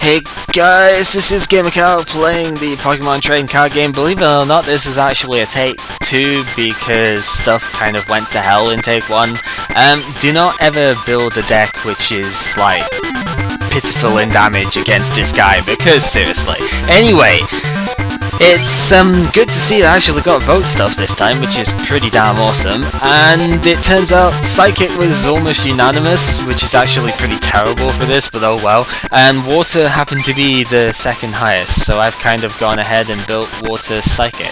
Hey guys, this is GamerCow playing the Pokemon trading card game. Believe it or not, this is actually a take 2 because stuff kind of went to hell in take 1. Do not ever build a deck which is like pitiful in damage against this guy, because seriously. Anyway, it's good to see I actually got vote stuff this time, which is pretty damn awesome, and it turns out Psychic was almost unanimous, which is actually pretty terrible for this, but oh well, and Water happened to be the second highest, so I've kind of gone ahead and built Water Psychic.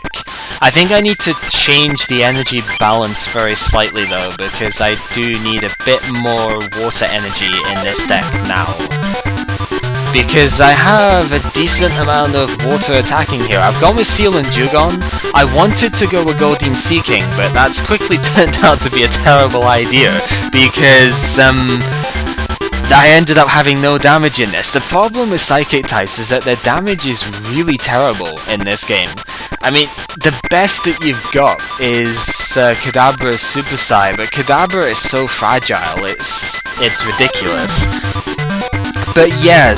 I think I need to change the energy balance very slightly though, because I do need a bit more water energy in this deck now. Because I have a decent amount of water attacking here. I've gone with Seal and Dewgong. I wanted to go with Goldeen Seaking, but that's quickly turned out to be a terrible idea, because I ended up having no damage in this. The problem with Psychic types is that their damage is really terrible in this game. I mean, the best that you've got is Kadabra's Super Psy, but Kadabra is so fragile, it's ridiculous. But yeah,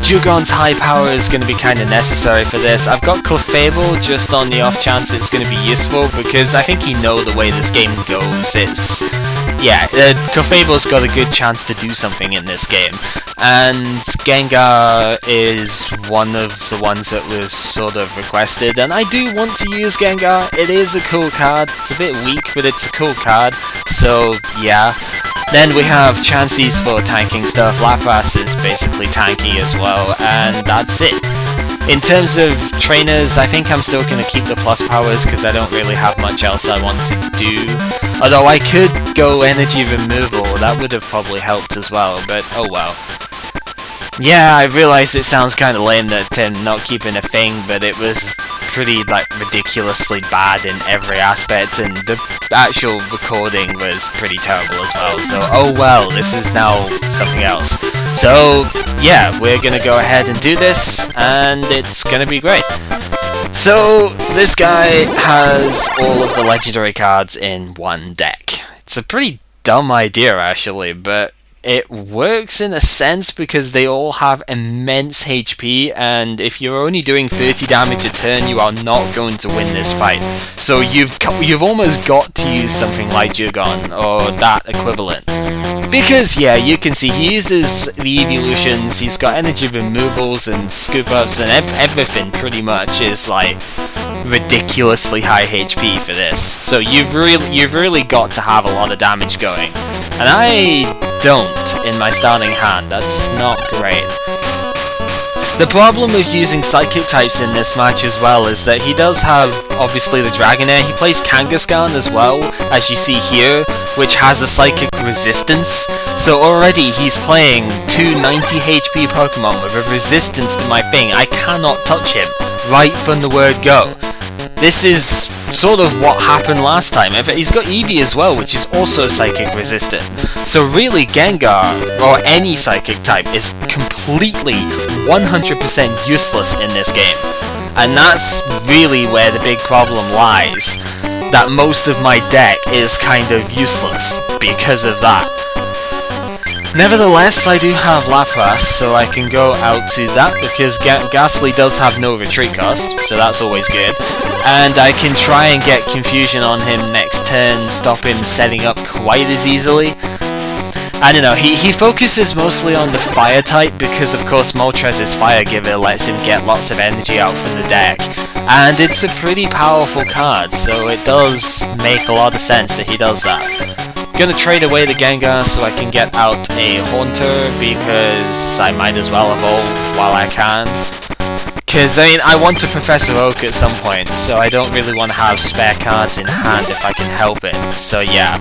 Dewgong's high power is going to be kind of necessary for this. I've got Clefable just on the off chance it's going to be useful, because I think you know the way this game goes. Clefable's got a good chance to do something in this game. And Gengar is one of the ones that was sort of requested, and I do want to use Gengar. It is a cool card. It's a bit weak, but it's a cool card, so yeah. Then we have Chansey's for tanking stuff. Lapras is basically tanky as well, and that's it. In terms of trainers, I think I'm still going to keep the plus powers because I don't really have much else I want to do. Although I could go energy removal, that would have probably helped as well, but oh well. Yeah, I realise it sounds kind of lame that not keeping a thing, but it was pretty ridiculously bad in every aspect, and the actual recording was pretty terrible as well, so oh well, this is now something else. So yeah, we're gonna go ahead and do this, and it's gonna be great. So this guy has all of the legendary cards in one deck. It's a pretty dumb idea actually, but it works in a sense because they all have immense HP, and if you're only doing 30 damage a turn, you are not going to win this fight. So you've almost got to use something like Dewgong, or that equivalent. Because yeah, you can see he uses the evolutions, he's got energy removals and scoop ups, and everything pretty much is ridiculously high HP for this. So you've really got to have a lot of damage going. And I don't in my starting hand, that's not great. The problem with using Psychic types in this match as well is that he does have, obviously, the Dragonair. He plays Kangaskhan as well, as you see here, which has a Psychic resistance. So already he's playing two 90 HP Pokemon with a resistance to my thing. I cannot touch him right from the word go. This is sort of what happened last time. He's got Eevee as well, which is also Psychic resistant. So really, Gengar, or any Psychic type, is completely 100% useless in this game. And that's really where the big problem lies. That most of my deck is kind of useless because of that. Nevertheless, I do have Lapras, so I can go out to that, because Ghastly does have no retreat cost, so that's always good. And I can try and get Confusion on him next turn, stop him setting up quite as easily. I don't know, he focuses mostly on the Fire type, because of course Moltres' Fire Giver lets him get lots of energy out from the deck. And it's a pretty powerful card, so it does make a lot of sense that he does that. Gonna trade away the Gengar so I can get out a Haunter, because I might as well evolve while I can. Because, I mean, I want to Professor Oak at some point, so I don't really want to have spare cards in hand if I can help it. So yeah.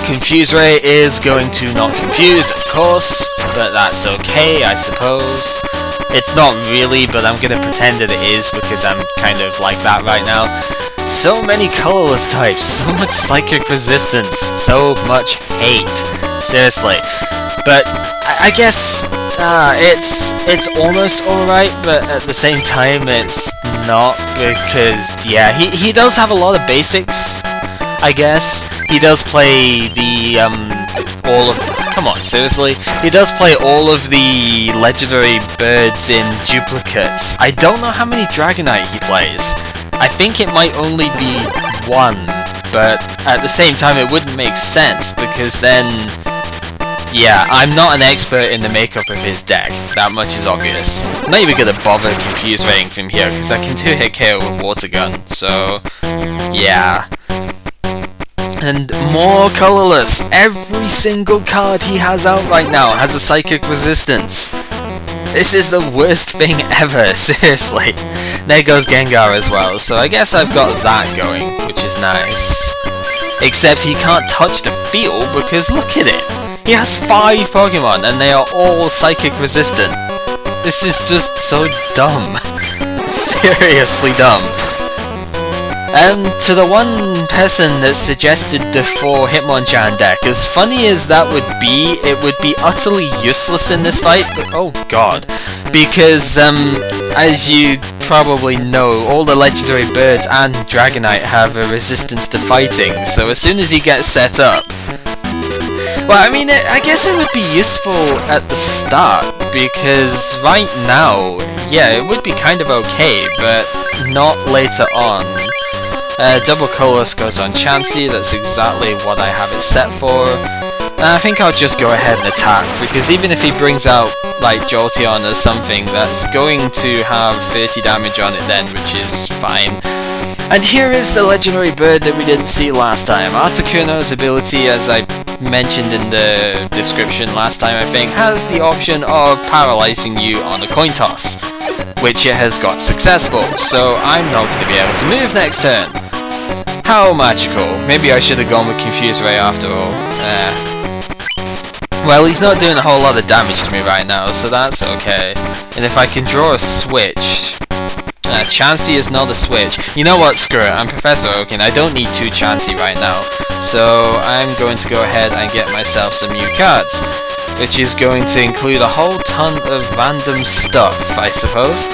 Confuse Ray is going to not confuse, of course, but that's okay, I suppose. It's not really, but I'm gonna pretend that it is, because I'm kind of like that right now. So many colorless types, so much Psychic resistance, so much hate. Seriously. But I guess it's almost alright, but at the same time it's not, because yeah, he does have a lot of basics, I guess. He does play the all of come on, seriously? He does play all of the legendary birds in duplicates. I don't know how many Dragonite he plays. I think it might only be one, but at the same time it wouldn't make sense, because then... yeah, I'm not an expert in the makeup of his deck, that much is obvious. I'm not even gonna bother Confuse Rating from here, because I can do hit KO with Water Gun, so... yeah. And more colorless. Every single card he has out right now has a Psychic Resistance. This is the worst thing ever, seriously. There goes Gengar as well, so I guess I've got that going, which is nice. Except he can't touch the field because look at it. He has 5 Pokemon and they are all Psychic Resistant. This is just so dumb. Seriously dumb. And to the one person that suggested the 4 Hitmonchan deck, as funny as that would be, it would be utterly useless in this fight. Oh god. Because, as you probably know, all the legendary birds and Dragonite have a resistance to fighting, so as soon as he gets set up... well, I mean, I guess it would be useful at the start, because right now, yeah, it would be kind of okay, but not later on. Double Colorless goes on Chansey, that's exactly what I have it set for. And I think I'll just go ahead and attack, because even if he brings out, like, Jolteon or something, that's going to have 30 damage on it then, which is fine. And here is the legendary bird that we didn't see last time. Articuno's ability, as I mentioned in the description last time I think, has the option of paralyzing you on a coin toss, which it has got successful, so I'm not going to be able to move next turn. How magical. Maybe I should have gone with Confuse Ray after all. Well, he's not doing a whole lot of damage to me right now, so that's okay. And if I can draw a switch... Chansey is not a switch. You know what, screw it, I'm Professor Oaken, I don't need 2 Chansey right now. So I'm going to go ahead and get myself some new cards, which is going to include a whole ton of random stuff, I suppose.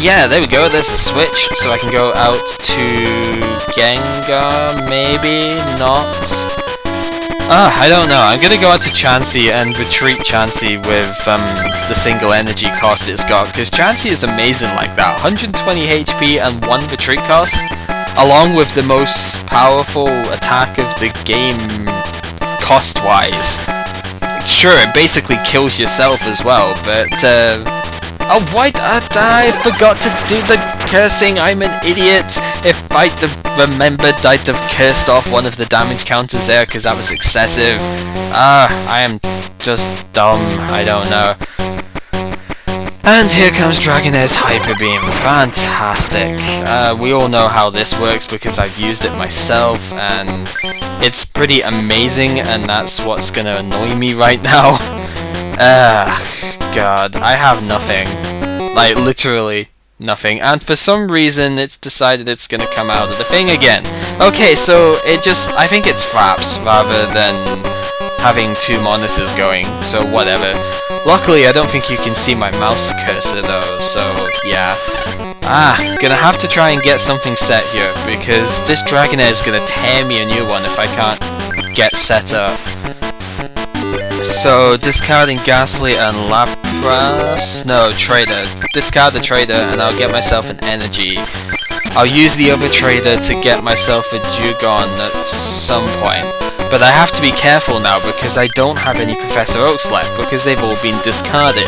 Yeah, there we go, there's a switch, so I can go out to Gengar, maybe, not... I don't know, I'm gonna go out to Chansey and retreat Chansey with the single energy cost it's got, because Chansey is amazing like that. 120 HP and 1 retreat cost, along with the most powerful attack of the game cost-wise. Sure, it basically kills yourself as well, but oh, why I forgot to do the cursing, I'm an idiot. If I'd have remembered, I'd have cursed off one of the damage counters there, because that was excessive. I am just dumb, I don't know. And here comes Dragonair's Hyper Beam, fantastic. We all know how this works because I've used it myself, and it's pretty amazing, and that's what's gonna annoy me right now. God, I have nothing. Like, literally nothing. And for some reason, it's decided it's gonna come out of the thing again. Okay, so it just... I think it's Fraps rather than having 2 monitors going, so whatever. Luckily, I don't think you can see my mouse cursor though, so yeah. Gonna have to try and get something set here, because this Dragonair is gonna tear me a new one if I can't get set up. So, discarding Ghastly and Lapras... no, Trader. Discard the Trader and I'll get myself an Energy. I'll use the other Trader to get myself a Dewgong at some point. But I have to be careful now because I don't have any Professor Oaks left because they've all been discarded.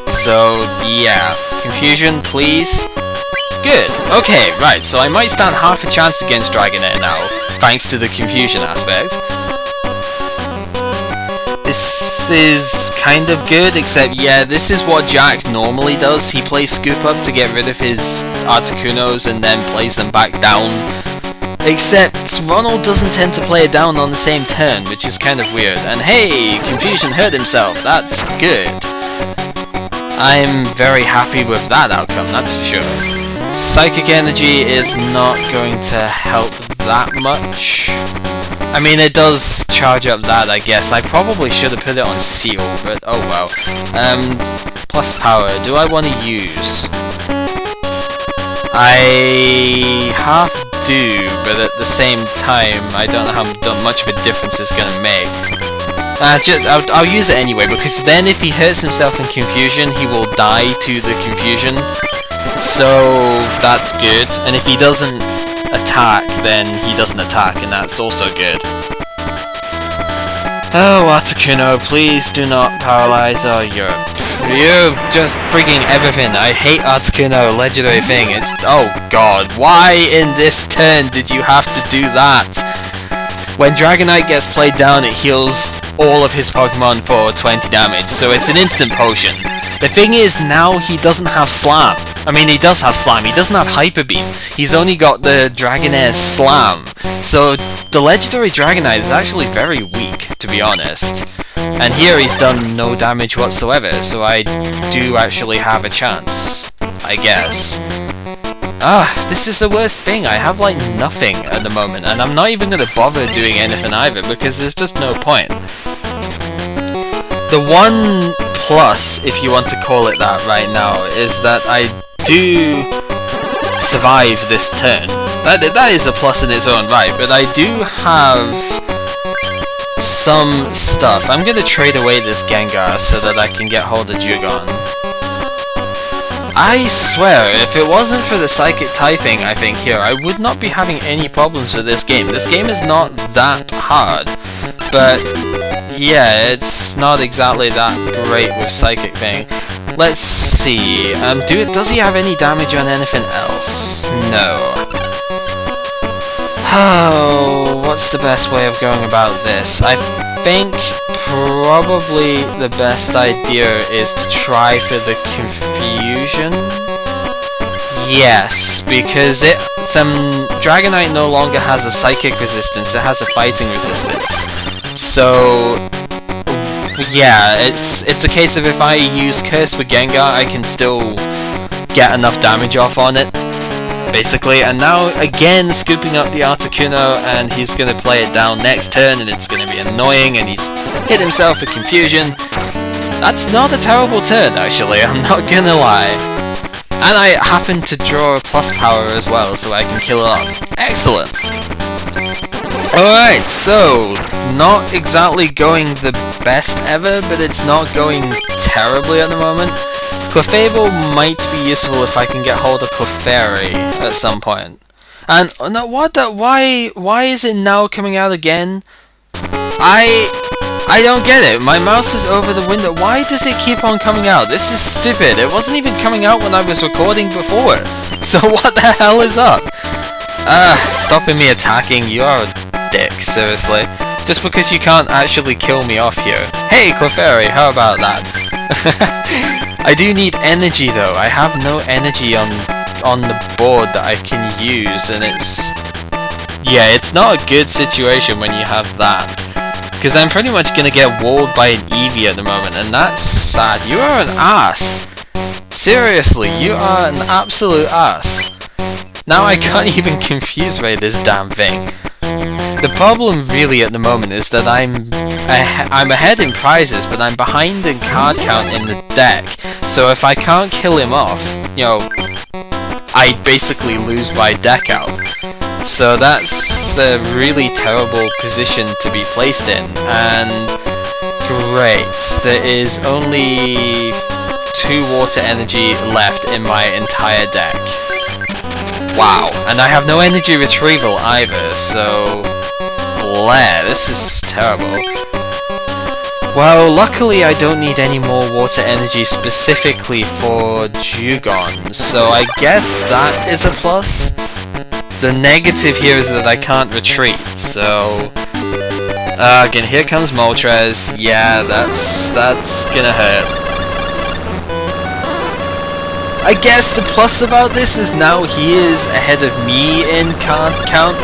So, yeah. Confusion, please. Good. Okay, right, so I might stand half a chance against Dragonair now, thanks to the Confusion aspect. This is kind of good, except yeah, this is what Jack normally does. He plays Scoop Up to get rid of his Articunos and then plays them back down. Except Ronald doesn't tend to play it down on the same turn, which is kind of weird. And hey, Confusion hurt himself, that's good. I'm very happy with that outcome, that's for sure. Psychic Energy is not going to help that much. I mean, it does charge up that, I guess. I probably should have put it on Seal, but oh well. Plus power, do I want to use? I half do, but at the same time, I don't know how much of a difference it's going to make. I'll use it anyway, because then if he hurts himself in confusion, he will die to the confusion. So that's good. And if he doesn't attack, then he doesn't attack, and that's also good. Oh, Articuno, please do not paralyze. Oh, you're just freaking everything. I hate Articuno, legendary thing. It's, oh god, why in this turn did you have to do that? When Dragonite gets played down, it heals all of his Pokemon for 20 damage, so it's an instant potion. The thing is, now he doesn't have Slam. I mean, he does have Slam, he doesn't have Hyper Beam. He's only got the Dragonair Slam. So, the legendary Dragonite is actually very weak, to be honest. And here he's done no damage whatsoever, so I do actually have a chance, I guess. This is the worst thing. I have like nothing at the moment, and I'm not even going to bother doing anything either, because there's just no point. The one plus, if you want to call it that right now, is that I do survive this turn. That is a plus in its own right, but I do have some stuff. I'm going to trade away this Gengar so that I can get hold of Dewgong. I swear, if it wasn't for the psychic typing, I think, here, I would not be having any problems with this game. This game is not that hard, but yeah, it's not exactly that great with psychic thing. Let's see, does he have any damage on anything else? No. Oh, what's the best way of going about this? I think probably the best idea is to try for the confusion. Yes, because Dragonite no longer has a psychic resistance, it has a fighting resistance. So yeah, it's a case of if I use Curse for Gengar, I can still get enough damage off on it, basically. And now again scooping up the Articuno, and he's gonna play it down next turn, and it's gonna be annoying, and he's hit himself with confusion. That's not a terrible turn, actually, I'm not gonna lie. And I happen to draw a plus power as well, so I can kill it off. Excellent! Alright, so not exactly going the best ever, but it's not going terribly at the moment. Clefable might be useful if I can get hold of Clefairy at some point. And no, why is it now coming out again? I don't get it. My mouse is over the window. Why does it keep on coming out? This is stupid. It wasn't even coming out when I was recording before. So what the hell is up? Stopping me attacking. You are a dick, seriously. Just because you can't actually kill me off here. Hey, Clefairy, how about that? I do need energy though. I have no energy on the board that I can use, and it's not a good situation when you have that. Because I'm pretty much gonna get walled by an Eevee at the moment, and that's sad. You are an ass. Seriously, you are an absolute ass. Now I can't even confuse ray this damn thing. The problem really at the moment is that I'm ahead in prizes, but I'm behind in card count in the deck. So if I can't kill him off, you know, I basically lose my deck out. So that's a really terrible position to be placed in. And great, there is only 2 water energy left in my entire deck. Wow, and I have no energy retrieval either, so this is terrible. Well, luckily I don't need any more water energy specifically for Dewgong, so I guess that is a plus. The negative here is that I can't retreat, so again, here comes Moltres. Yeah, that's gonna hurt. I guess the plus about this is now he is ahead of me in card count.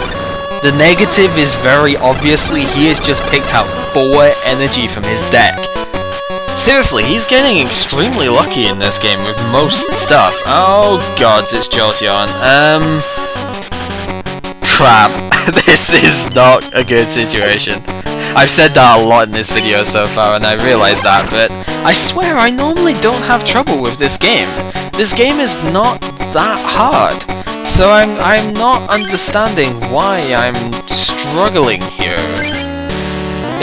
The negative is very obviously he has just picked out 4 energy from his deck. Seriously, he's getting extremely lucky in this game with most stuff. Oh gods, it's Jolteon. Crap. This is not a good situation. I've said that a lot in this video so far, and I realise that, but I swear I normally don't have trouble with this game. This game is not that hard, so I'm not understanding why I'm struggling here.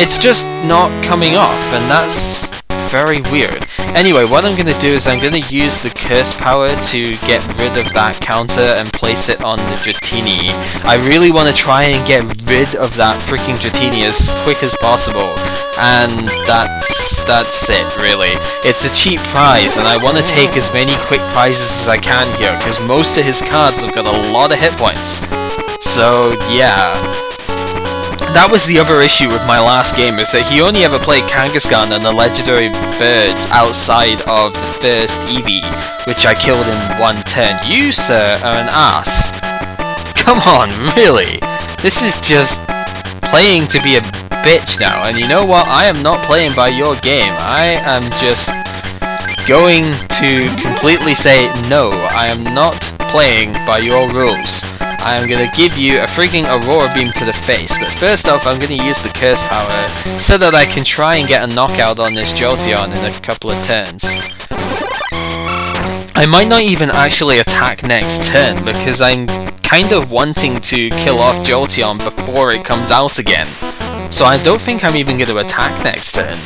It's just not coming off, and that's very weird. Anyway, what I'm going to do is I'm going to use the curse power to get rid of that counter and place it on the Dratini. I really want to try and get rid of that freaking Dratini as quick as possible. And that's it, really. It's a cheap prize, and I want to take as many quick prizes as I can here, because most of his cards have got a lot of hit points. So, yeah. That was the other issue with my last game, is that he only ever played Kangaskhan and the legendary birds outside of the first Eevee, which I killed in one turn. You, sir, are an ass. Come on, really? This is just playing to be a bitch now, and you know what? I am not playing by your game. I am just going to completely say, no, I am not playing by your rules. I am going to give you a freaking Aurora Beam to the face, but first off I'm going to use the Curse Power so that I can try and get a knockout on this Jolteon in a couple of turns. I might not even actually attack next turn because I'm kind of wanting to kill off Jolteon before it comes out again. So I don't think I'm even going to attack next turn.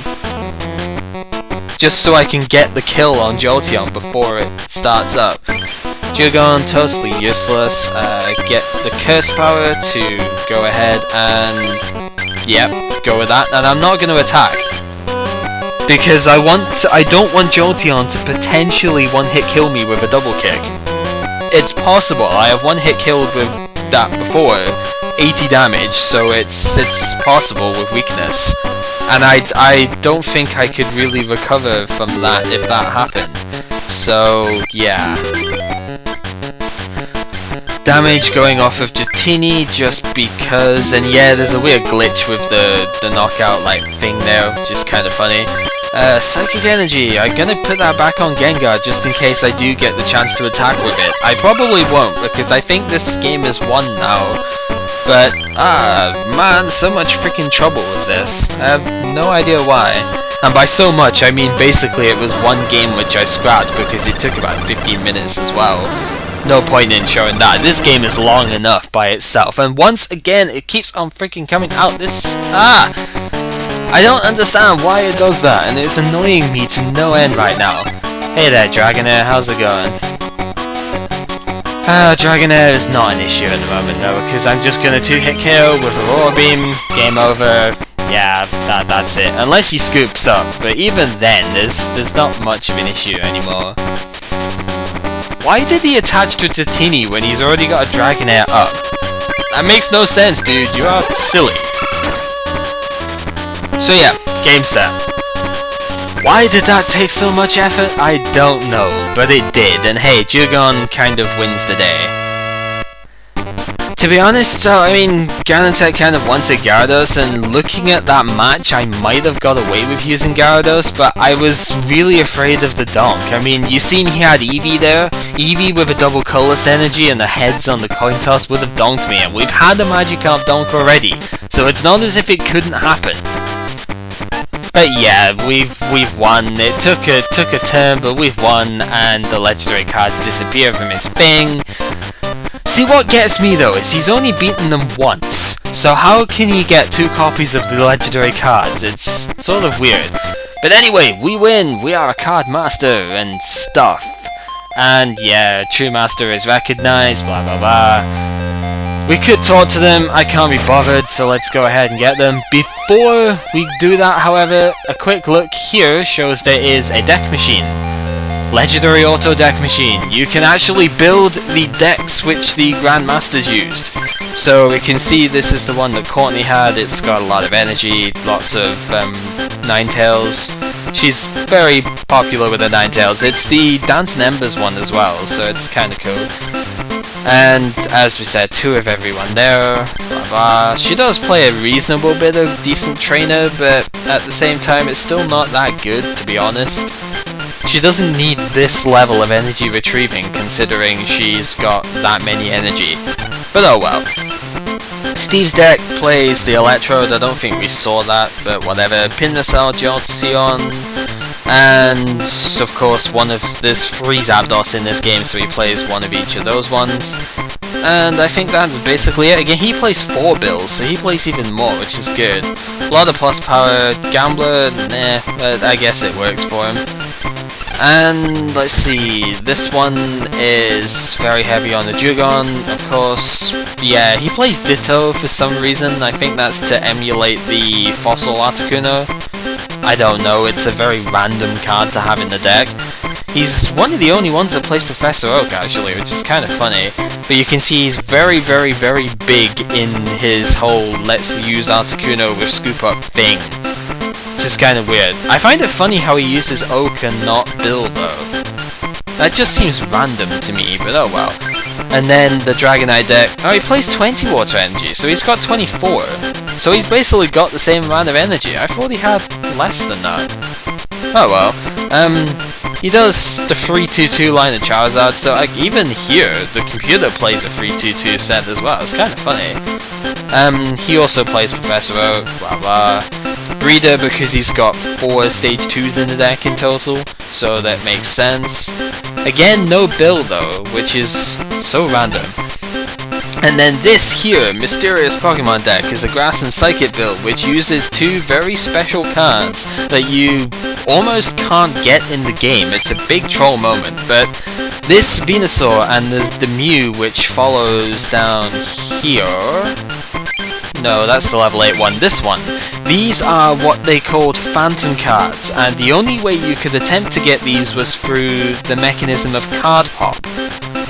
Just so I can get the kill on Jolteon before it starts up. Dewgong, totally useless. Get the Curse Power to go ahead and, yep, go with that. And I'm not going to attack because I don't want Jolteon to potentially one-hit kill me with a double kick. It's possible. I have one-hit killed with that before, 80 damage, so it's possible with weakness. And I don't think I could really recover from that if that happened. So, yeah. Damage going off of Dratini just because, and yeah, there's a weird glitch with the knockout like thing there, which is kind of funny. Psychic Energy, I'm gonna put that back on Gengar just in case I do get the chance to attack with it. I probably won't because I think this game is won now. But, man, so much freaking trouble with this. I have no idea why. And by so much, I mean basically it was one game which I scrapped because it took about 15 minutes as well. No point in showing that. This game is long enough by itself. And once again, it keeps on freaking coming out. I don't understand why it does that, and it's annoying me to no end right now. Hey there, Dragonair, how's it going? Dragonair is not an issue at the moment though, because I'm just gonna 2-hit KO with Aurora Beam, game over. Yeah, that's it. Unless he scoops up, but even then, there's not much of an issue anymore. Why did he attach to Dratini when he's already got a Dragonair up? That makes no sense, dude. You are silly. So yeah, game set. Why did that take so much effort? I don't know, but it did. And hey, Dewgong kind of wins the day. To be honest, so I mean, Ganontek kind of wanted Gyarados, and looking at that match, I might have got away with using Gyarados, but I was really afraid of the donk. I mean, you seen he had Eevee there? Eevee with a double colorless energy and the heads on the coin toss would have donked me, and we've had a Magikarp donk already, so it's not as if it couldn't happen. But yeah, we've won. It took a turn, but we've won, and the legendary card disappeared from its thing. See, what gets me though is he's only beaten them once, so how can he get 2 copies of the legendary cards? It's sort of weird. But anyway, we win! We are a card master and stuff. And yeah, true master is recognized, blah blah blah. We could talk to them, I can't be bothered, so let's go ahead and get them. Before we do that, however, a quick look here shows there is a deck machine. Legendary Auto Deck Machine. You can actually build the decks which the Grandmasters used. So we can see this is the one that Courtney had. It's got a lot of energy, lots of Ninetales. She's very popular with the Ninetales. It's the Dancing Embers one as well, so it's kind of cool. And as we said, 2 of everyone there. Blah, blah. She does play a reasonable bit of decent trainer, but at the same time it's still not that good, to be honest. She doesn't need this level of energy retrieving, considering she's got that many energy. But oh well. Steve's deck plays the Electrode. I don't think we saw that, but whatever. Pinnacell, Jolteon, and of course there's 3 Zapdos in this game, so he plays one of each of those ones. And I think that's basically it. Again, he plays 4 bills, so he plays even more, which is good. A lot of plus power. Gambler, nah, but I guess it works for him. And let's see, this one is very heavy on the Dewgong, of course. Yeah, he plays Ditto for some reason. I think that's to emulate the Fossil Articuno. I don't know, it's a very random card to have in the deck. He's one of the only ones that plays Professor Oak, actually, which is kind of funny. But you can see he's very, very, very big in his whole let's use Articuno with Scoop Up thing. Which is kind of weird. I find it funny how he uses Oak and not Bill, though. That just seems random to me, but oh well. And then the Dragonite deck. Oh, he plays 20 water energy, so he's got 24. So he's basically got the same amount of energy. I thought he had less than that. Oh well. He does the 3-2-2 line of Charizard, so like even here, the computer plays a 3-2-2 set as well. It's kind of funny. He also plays Professor Oak, blah blah. Breeder because he's got 4 stage 2s in the deck in total, so that makes sense. Again, no Bill though, which is so random. And then this here, Mysterious Pokemon deck, is a Grass and Psychic build, which uses 2 very special cards that you almost can't get in the game. It's a big troll moment, but this Venusaur and the Mew, which follows down here... No, that's the level 8 one. This one. These are what they called Phantom cards, and the only way you could attempt to get these was through the mechanism of Card Pop.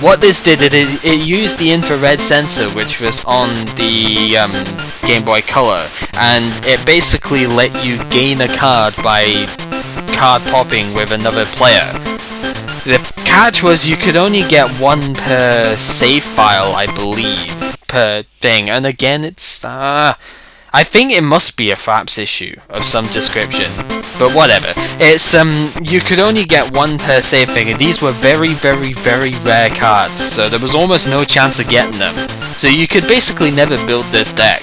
What this did, it used the infrared sensor which was on the Game Boy Color, and it basically let you gain a card by card popping with another player. The catch was you could only get 1 per save file, I believe, per thing, and again it's I think it must be a Fraps issue of some description, but whatever. It's you could only get 1 per save thing, and these were very, very, very rare cards, so there was almost no chance of getting them. So you could basically never build this deck.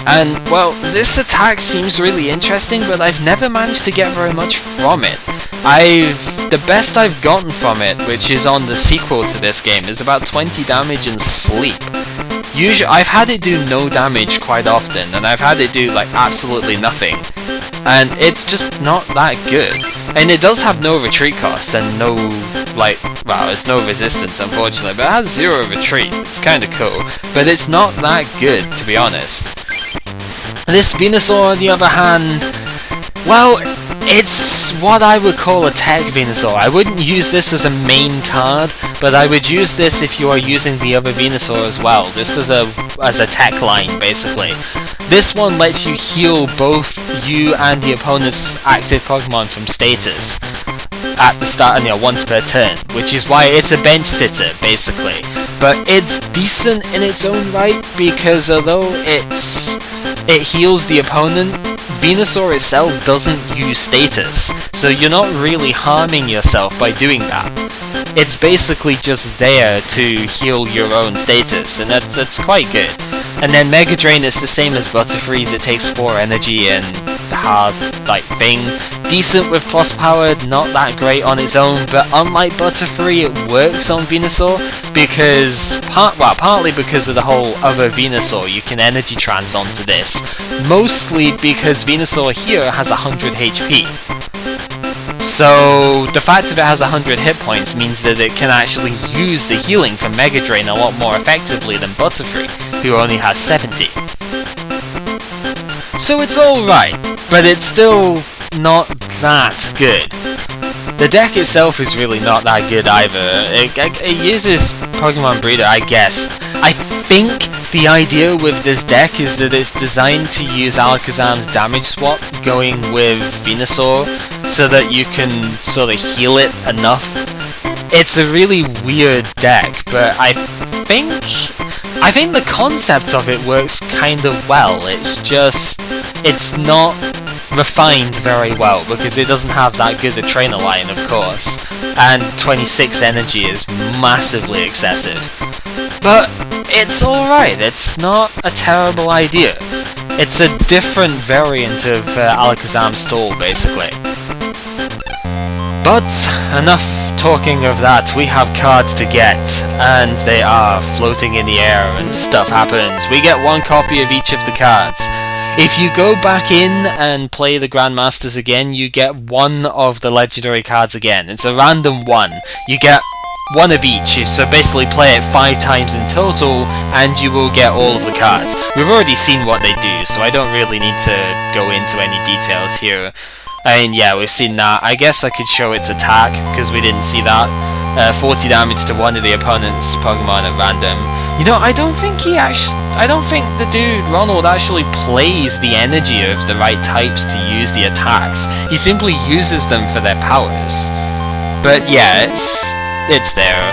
And well, this attack seems really interesting, but I've never managed to get very much from it. The best I've gotten from it, which is on the sequel to this game, is about 20 damage and sleep. Usually, I've had it do no damage quite often, and I've had it do like absolutely nothing. And it's just not that good. And it does have no retreat cost and no, like, well, it's no resistance unfortunately, but it has 0 retreat. It's kinda cool. But it's not that good, to be honest. This Venusaur, on the other hand, well, it's what I would call a tech Venusaur. I wouldn't use this as a main card, but I would use this if you are using the other Venusaur as well, just as a tech line, basically. This one lets you heal both you and the opponent's active Pokemon from status at the start, and once per turn, which is why it's a bench sitter, basically. But it's decent in its own right, because although it heals the opponent, Venusaur itself doesn't use status, so you're not really harming yourself by doing that. It's basically just there to heal your own status, and that's quite good. And then Mega Drain is the same as Butterfree's, it takes 4 energy and hard, like, thing. Decent with plus power, not that great on its own, but unlike Butterfree, it works on Venusaur, because, partly because of the whole other Venusaur, you can energy trans onto this. Mostly because Venusaur here has 100 HP. So, the fact that it has 100 hit points means that it can actually use the healing from Mega Drain a lot more effectively than Butterfree, who only has 70. So it's alright, but it's still not that good. The deck itself is really not that good either. It uses Pokemon Breeder, I guess. I think the idea with this deck is that it's designed to use Alakazam's damage swap going with Venusaur, so that you can sort of heal it enough. It's a really weird deck, but I think the concept of it works kind of well. It's just, it's not refined very well, because it doesn't have that good a trainer line, of course, and 26 energy is massively excessive. But it's alright, it's not a terrible idea. It's a different variant of Alakazam Stall, basically. But enough talking of that, we have cards to get, and they are floating in the air and stuff happens. We get one copy of each of the cards. If you go back in and play the Grandmasters again, you get one of the legendary cards again. It's a random one. You get one of each, so basically play it 5 times in total, and you will get all of the cards. We've already seen what they do, so I don't really need to go into any details here. I mean, yeah, we've seen that. I guess I could show its attack, because we didn't see that. 40 damage to one of the opponent's Pokemon at random. You know, I don't think the dude, Ronald, actually plays the energy of the right types to use the attacks. He simply uses them for their powers. But yeah, it's there.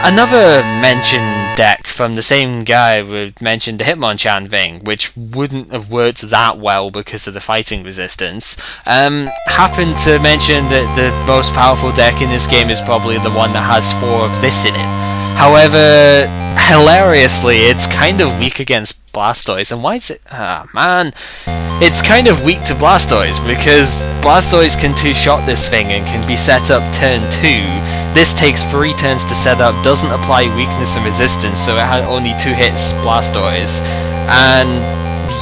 Another mentioned deck from the same guy who mentioned the Hitmonchan thing, which wouldn't have worked that well because of the fighting resistance, happened to mention that the most powerful deck in this game is probably the one that has 4 of this in it. However, hilariously, it's kind of weak against Blastoise. And why is it... ah, man. It's kind of weak to Blastoise, because Blastoise can 2-shot this thing and can be set up turn 2. This takes 3 turns to set up, doesn't apply weakness and resistance, so it had only 2 hits Blastoise. And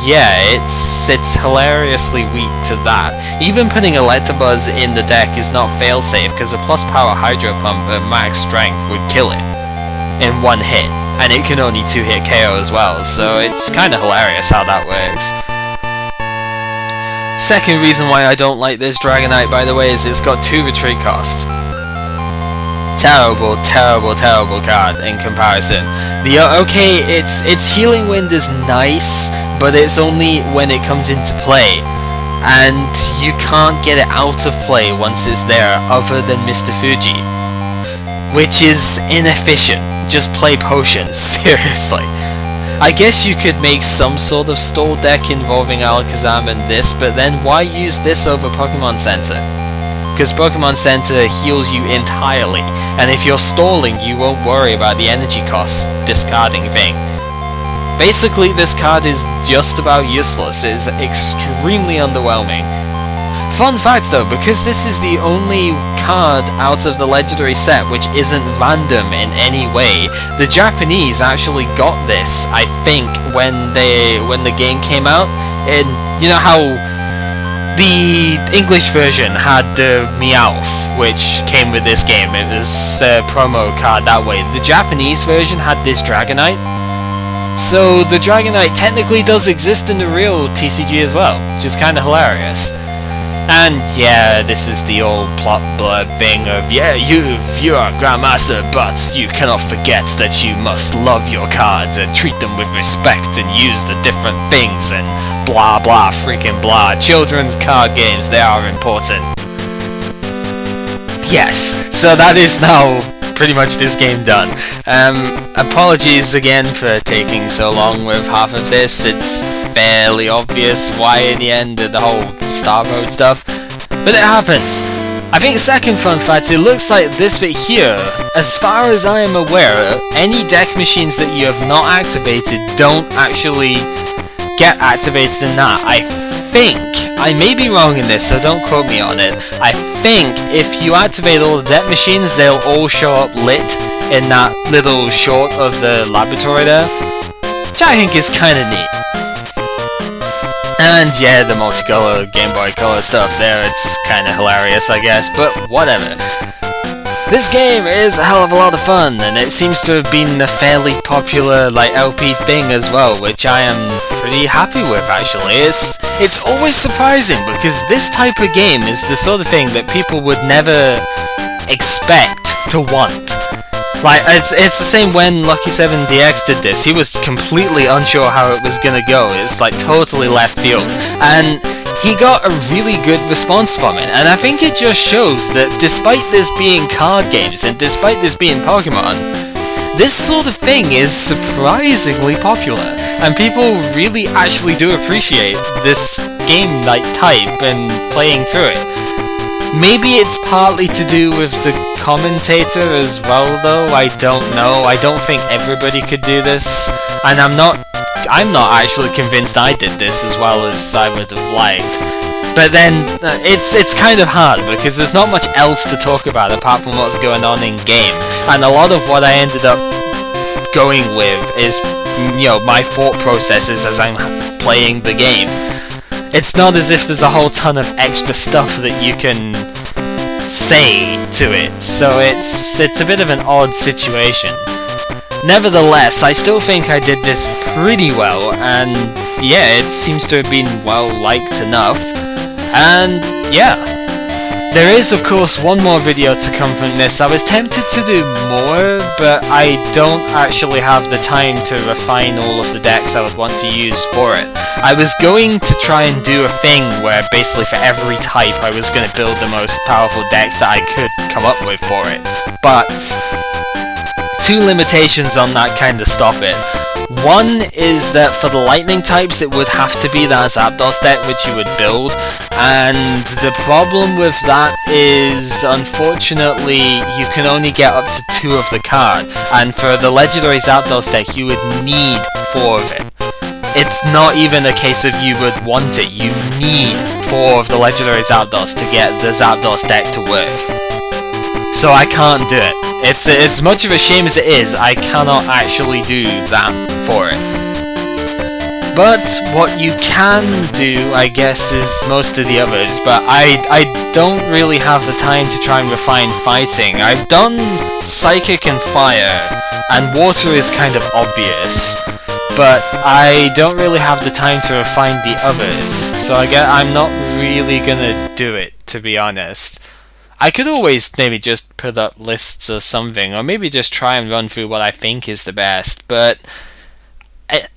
yeah, it's hilariously weak to that. Even putting Electabuzz in the deck is not failsafe, because a plus power Hydro Pump at max strength would kill it in 1 hit, and it can only 2-hit KO as well, so it's kind of hilarious how that works. Second reason why I don't like this Dragonite, by the way, is it's got 2 retreat cost. Terrible, terrible, terrible card in comparison. Okay, its Healing Wind is nice, but it's only when it comes into play, and you can't get it out of play once it's there, other than Mr. Fuji, which is inefficient. Just play potions, seriously. I guess you could make some sort of stall deck involving Alakazam and this, but then why use this over Pokemon Center? Because Pokemon Center heals you entirely, and if you're stalling, you won't worry about the energy cost discarding thing. Basically, this card is just about useless. It is extremely underwhelming. Fun fact though, because this is the only card out of the legendary set which isn't random in any way, the Japanese actually got this, I think, when the game came out. And you know how the English version had the Meowth, which came with this game. It was a promo card that way. The Japanese version had this Dragonite. So the Dragonite technically does exist in the real TCG as well, which is kind of hilarious. And yeah, this is the old plot blurb thing of, yeah, you are Grandmaster, but you cannot forget that you must love your cards and treat them with respect and use the different things and blah blah freaking blah. Children's card games, they are important. Yes, so that is now pretty much this game done. Apologies again for taking so long with half of this. It's fairly obvious why in the end of the whole Star Road stuff, but it happens. I think second fun fact, it looks like this bit here, as far as I am aware, any deck machines that you have not activated don't actually get activated in that. I think, I may be wrong in this, so don't quote me on it, I think if you activate all the deck machines, they'll all show up lit in that little short of the laboratory there, which I think is kinda neat. And yeah, the multicolor Game Boy Color stuff there, it's kinda hilarious I guess, but whatever. This game is a hell of a lot of fun, and it seems to have been a fairly popular like LP thing as well, which I am pretty happy with actually. It's always surprising, because this type of game is the sort of thing that people would never expect to want. Like, it's the same when Lucky 7 DX did this. He was completely unsure how it was gonna go. It's like totally left field. And he got a really good response from it. And I think it just shows that despite this being card games, and despite this being Pokemon, this sort of thing is surprisingly popular. And people really actually do appreciate this game like type and playing through it. Maybe it's partly to do with the commentator as well though, I don't know. I don't think everybody could do this, and I'm not actually convinced I did this as well as I would have liked. But then, it's kind of hard, because there's not much else to talk about apart from what's going on in game. And a lot of what I ended up going with is, you know, my thought processes as I'm playing the game. It's not as if there's a whole ton of extra stuff that you can say to it, so it's a bit of an odd situation. Nevertheless, I still think I did this pretty well, and yeah, it seems to have been well liked enough. And yeah, there is of course one more video to come from this. I was tempted to do more, but I don't actually have the time to refine all of the decks I would want to use for it. I was going to try and do a thing where basically for every type I was going to build the most powerful decks that I could come up with for it, but two limitations on that kind of stop it. One is that for the lightning types it would have to be that Zapdos deck which you would build, and the problem with that is unfortunately you can only get up to 2 of the card, and for the legendary Zapdos deck you would need 4 of it. It's not even a case of you would want it, you need 4 of the legendary Zapdos to get the Zapdos deck to work. So I can't do it. It's as much of a shame as it is, I cannot actually do that for it. But what you can do, I guess, is most of the others, but I don't really have the time to try and refine fighting. I've done Psychic and Fire, and Water is kind of obvious, but I don't really have the time to refine the others, so I'm not really gonna do it, to be honest. I could always maybe just put up lists or something, or maybe just try and run through what I think is the best, but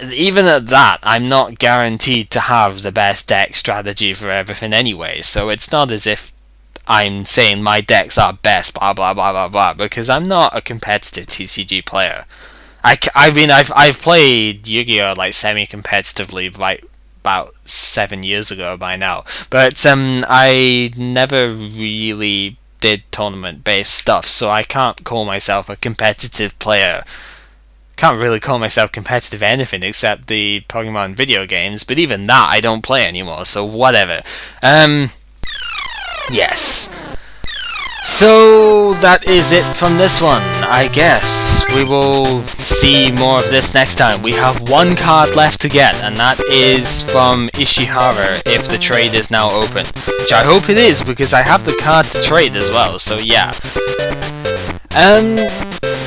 even at that, I'm not guaranteed to have the best deck strategy for everything anyway, so it's not as if I'm saying my decks are best, blah blah blah blah blah, because I'm not a competitive TCG player. I mean, I've played Yu-Gi-Oh! Like semi-competitively, like about 7 years ago by now, but I never really did tournament-based stuff, so I can't call myself a competitive player. Can't really call myself competitive anything except the Pokémon video games, but even that I don't play anymore, so whatever. Yes. So that is it from this one, I guess. We will see more of this next time. We have one card left to get, and that is from Ishihara if the trade is now open. Which I hope it is, because I have the card to trade as well, so yeah.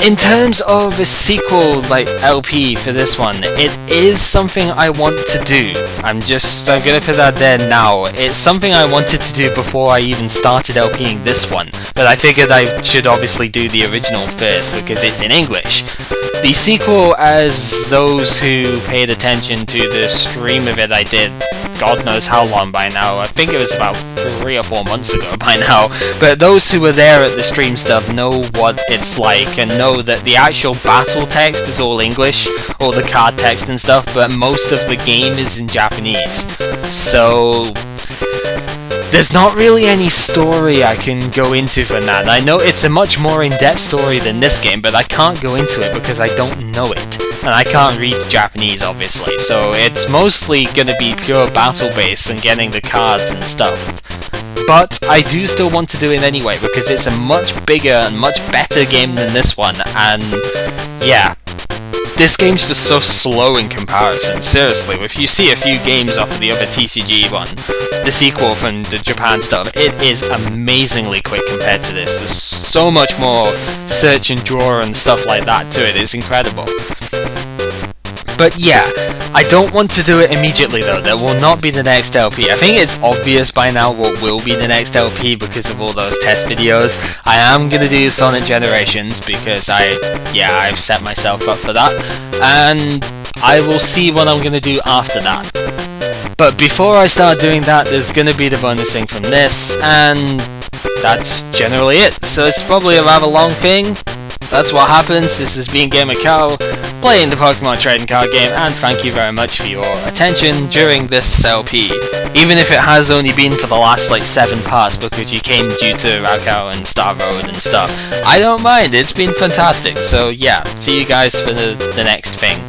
In terms of a sequel, like, LP for this one, it is something I want to do. I'm gonna put that there now. It's something I wanted to do before I even started LPing this one, but I figured I should obviously do the original first because it's in English. The sequel, as those who paid attention to the stream of it I did, God knows how long by now, I think it was about 3 or 4 months ago by now, but those who were there at the stream stuff know what it's like, and know that the actual battle text is all English, all the card text and stuff, but most of the game is in Japanese. So there's not really any story I can go into for that. I know it's a much more in-depth story than this game, but I can't go into it because I don't know it. And I can't read Japanese, obviously, so it's mostly gonna be pure battle-based and getting the cards and stuff. But I do still want to do it anyway, because it's a much bigger and much better game than this one, and yeah. This game's just so slow in comparison, seriously. If you see a few games off of the other TCG one, the sequel from the Japan stuff, it is amazingly quick compared to this. There's so much more search and draw and stuff like that to it, it's incredible. But yeah, I don't want to do it immediately though, there will not be the next LP. I think it's obvious by now what will be the next LP because of all those test videos. I am going to do Sonic Generations because I've set myself up for that, and I will see what I'm going to do after that. But before I start doing that, there's going to be the bonus thing from this, and that's generally it. So it's probably a rather long thing. That's what happens. This has been Gamer Cow, playing the Pokemon trading card game, and thank you very much for your attention during this LP. Even if it has only been for the last like 7 parts because you came due to Raukau and Star Road and stuff. I don't mind, it's been fantastic. So yeah, see you guys for the next thing.